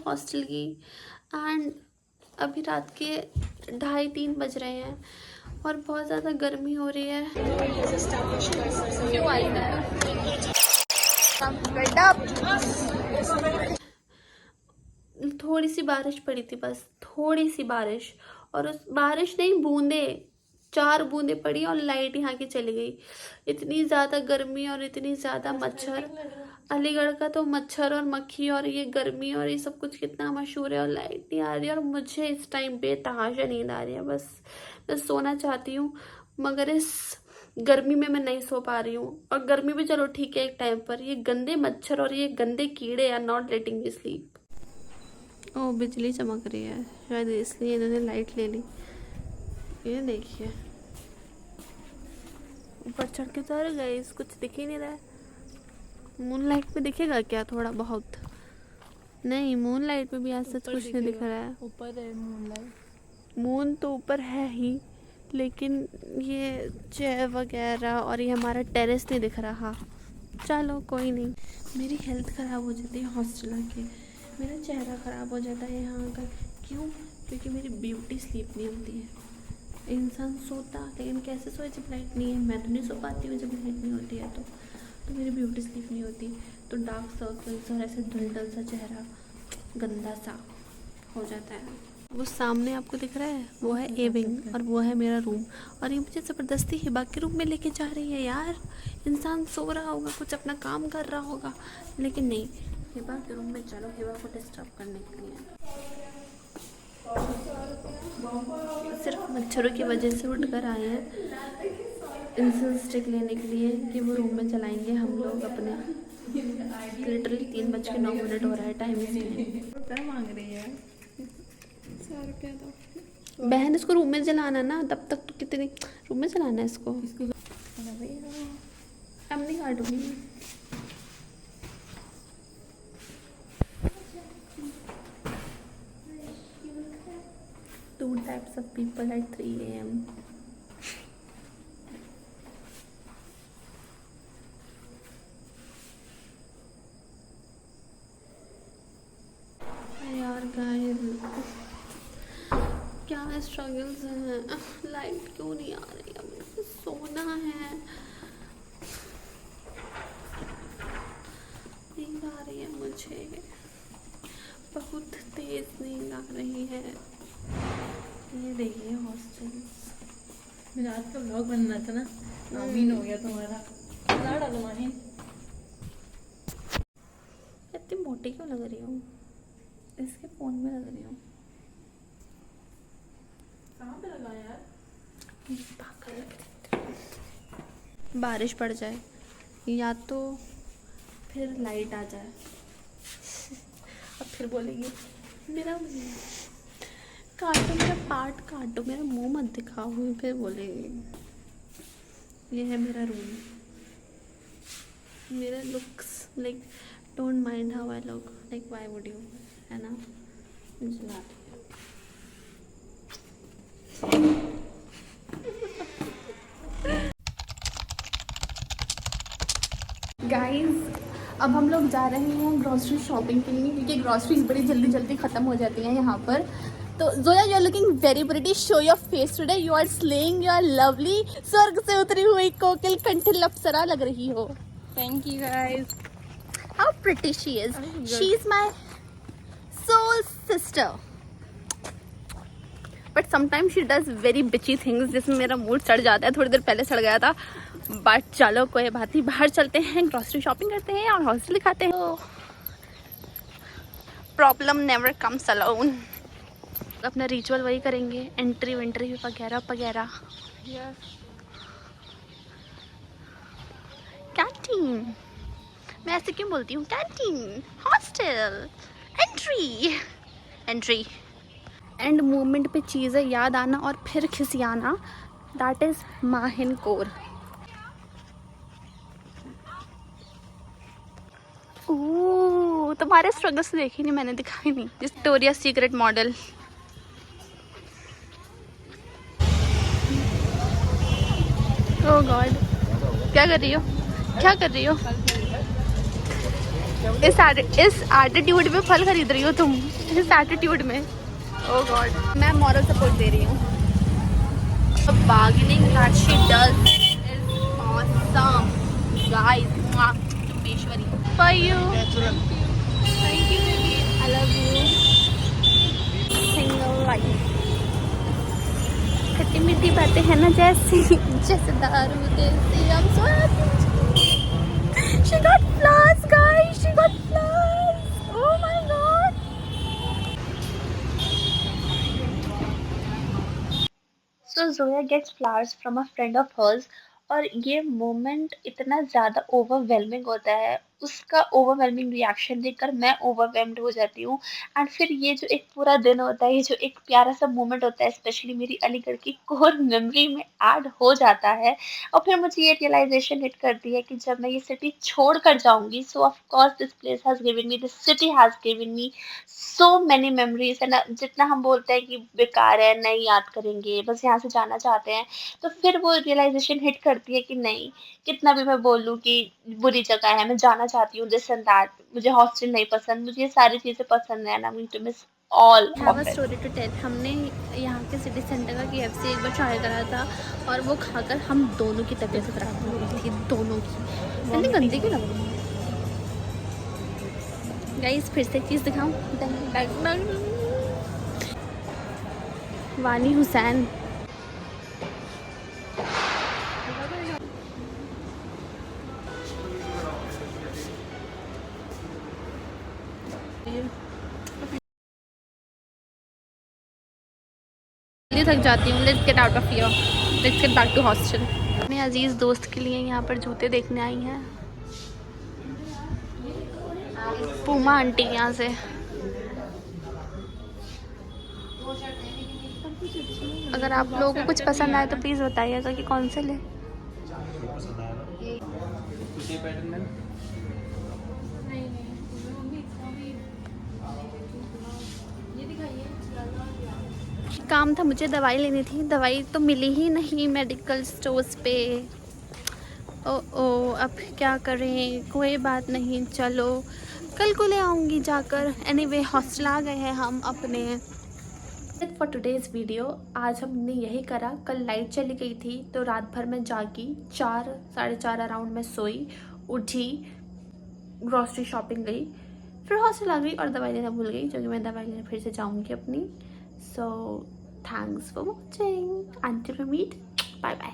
Hostel की। And अभी रात के 2:30-3 बज रहे हैं और बहुत ज़्यादा गर्मी हो रही है। क्यों आई है? थोड़ी सी बारिश पड़ी थी, बस थोड़ी सी बारिश, और उस बारिश नहीं, बूंदे, 4 बूंदे पड़ी और लाइट यहाँ की चली गई। इतनी ज़्यादा गर्मी और इतनी ज़्यादा मच्छर। अलीगढ़ का तो मच्छर और मक्खी और ये गर्मी और ये सब कुछ कितना मशहूर है, और लाइट नहीं आ रही है और मुझे इस टाइम बेतहाशा नींद आ रही है। बस मैं सोना चाहती हूँ, मगर इस गर्मी में मैं नहीं सो पा रही हूँ। और गर्मी भी चलो ठीक है एक टाइम पर, ये गंदे मच्छर और ये गंदे कीड़े are not letting me sleep. ओ बिजली चमक रही है, शायद इसलिए इन्होंने लाइट ले ली। ये देखिए ऊपर चढ़ के तो गए, कुछ दिख ही नहीं रहा है। मून लाइट में दिखेगा क्या थोड़ा बहुत? नहीं, मून लाइट में भी आज सच कुछ नहीं दिख रहा है। ऊपर है मून लाइट। मून तो ऊपर है ही, लेकिन ये चेयर वगैरह और ये हमारा टेरेस नहीं दिख रहा। चलो कोई नहीं। मेरी हेल्थ ख़राब हो जाती है हॉस्टल आके, मेरा चेहरा ख़राब हो जाता है यहाँ का। क्यों? क्योंकि मेरी ब्यूटी स्लीप नहीं होती है। इंसान सोता, लेकिन कैसे सोए जब लाइट नहीं है? मैं तो नहीं सो पाती हूँ जब लाइट नहीं होती है तो मेरी ब्यूटी स्लीप नहीं होती, तो डार्क सर्कल्स और ऐसे धुंधल सा चेहरा गंदा सा हो जाता है। वो सामने आपको दिख रहा है, वो है ए विंग और वो है मेरा रूम, और ये मुझे ज़बरदस्ती हिबा के रूम में लेके जा रही है। यार इंसान सो रहा होगा, कुछ अपना काम कर रहा होगा, लेकिन नहीं, हिबा के रूम में चलो हिबा को डिस्टर्ब करने के लिए। सिर्फ मच्छरों की वजह से उठ कर आए हैं इंसेंस स्टिक लेने के लिए कि वो रूम में चलाएंगे हम लोग अपने। लिटरली 3:09 हो रहा है टाइम इसमें। मांग रही है 100 रुपया दो। बहन इसको रूम में जलाना ना, तब तक तो कितनी रूम में जलाना है इसको। अब नहीं काटूंगी। Two types of people at 3 AM. यार गाइस क्या स्ट्रगल्स हैं, लाइट क्यों नहीं आ रही है? मुझे सोना है, नींद आ रही है मुझे, बहुत तेज नींद आ रही है। ये देखिए हॉस्टल्स। मेरा आज का व्लॉग बनना था ना, नामीन हो गया तुम्हारा। ना डालो माहिन। इतनी मोटी क्यों लग रही हूँ? इसके फोन में लग रही हूँ। कहाँ पे लगा यार? बारिश पड़ जाए या तो फिर लाइट आ जाए, अब फिर बोलेगी मेरा काटो, मेरा पार्ट काटो, मेरा मुंह मत दिखाओ, फिर बोलेगी। ये है मेरा रूम, मेरा looks like don't mind how I look, like why would you, है ना? गाइस अब हम लोग जा रहे हैं ग्रॉसरी शॉपिंग के लिए, क्योंकि ग्रॉसरीज बड़ी जल्दी जल्दी ख़त्म हो जाती हैं यहाँ पर। तो Zoya you are looking very pretty, show your face today, you are slaying, you are lovely, स्वर्ग से उतरी हुई कोकिल कंठिल अप्सरा लग रही हो। Thank you guys. How pretty she is, she is my soul sister, but sometimes she does very bitchy things जिसमें मेरा mood चढ़ जाता है। थोड़ी देर पहले चढ़ गया था, बट चलो कोई बात नहीं, बाहर चलते हैं, ग्रॉसरी शॉपिंग करते हैं और हॉस्टल दिखाते हैं। Problem never comes alone. अपना रिचुअल वही करेंगे, एंट्री वेंट्री वगैरह वगैरह। कैंटीन, मैं ऐसे क्यों बोलती हूँ? Canteen, hostel, entry, entry and moment पे चीज़ें याद आना और फिर खिसियाना, दैट इज़ माहिन कोर। ओह तुम्हारे स्ट्रगल्स देखी नहीं मैंने, दिखाई नहीं। Victoria Secret model. Oh god, क्या कर रही हो? क्या कर रही हो? इस एटीट्यूड में फल खरीद रही हो तुम, इस एटीट्यूड में। ओह गॉड, मैं मॉरल सपोर्ट दे रही हूँ। Bargaining that she does is awesome guys. चुम्बेश्वरी for you. Thank you baby, I love you. Single life, खट्टी मीठी बातें हैं ना, जैसी जैसे दारू देसी। I'm so happy. She got flowers, guys. She got flowers. Oh my god. So Zoya gets flowers from a friend of hers, और ये मोमेंट इतना ज़्यादा ओवरवेलमिंग होता है, उसका ओवरवेलमिंग रिएक्शन देखकर मैं ओवरवेलम्ड हो जाती हूँ। एंड फिर ये जो एक पूरा दिन होता है, ये जो एक प्यारा सा मोमेंट होता है, स्पेशली मेरी अलीगढ़ की कोर मेमोरी में ऐड हो जाता है। और फिर मुझे ये रियलाइजेशन हिट करती है कि जब मैं ये सिटी छोड़ कर जाऊंगी, सो of course this place has given me, this city has given me so many memories. है ना, जितना हम बोलते हैं कि बेकार है, नहीं याद करेंगे, बस यहाँ से जाना चाहते हैं, तो फिर वो रियलाइजेशन हिट करती है कि नहीं, कितना भी मैं बोलूँ कि बुरी जगह है, मैं जाना चाहती हूँ, दिस एंड दैट, मुझे हॉस्टल नहीं पसंद, मुझे ये सारी चीज़ें पसंद है, ना to miss all have of a it. Story to tell. हमने यहाँ के सिटी सेंटर का KFC एक बार ट्राई करा था, और वो खाकर हम दोनों की तबीयत खराब हो गई थी, दोनों की। इतनी गंदी क्यों लग रही है गाइस? फिर से एक चीज़ दिखाऊं, वानी हुसैन। थक जाती हूँ। Let's get out of here, let's get back to hostel. अपने अजीज़ दोस्त के लिए यहाँ पर जूते देखने आई हैं, पूमा आंटी के यहाँ से। अगर आप लोगों को कुछ पसंद आए तो प्लीज़ बताइएगा कि कौन से ले। काम था, मुझे दवाई लेनी थी, दवाई तो मिली ही नहीं मेडिकल स्टोर्स पे। ओ अब क्या करें, कोई बात नहीं, चलो कल को ले आऊँगी जाकर। एनीवे हॉस्टल आ गए हैं हम अपने। फॉर टुडेज़ वीडियो आज हमने यही करा। कल लाइट चली गई थी तो रात भर में जागी, 4 साढ़े 4 अराउंड में सोई, उठी, ग्रॉसरी शॉपिंग गई, फिर हॉस्टल आ गई और दवाई लेना भूल गई, जो कि मैं दवाई लेने फिर से जाऊँगी अपनी। So thanks for watching, until we meet, bye bye.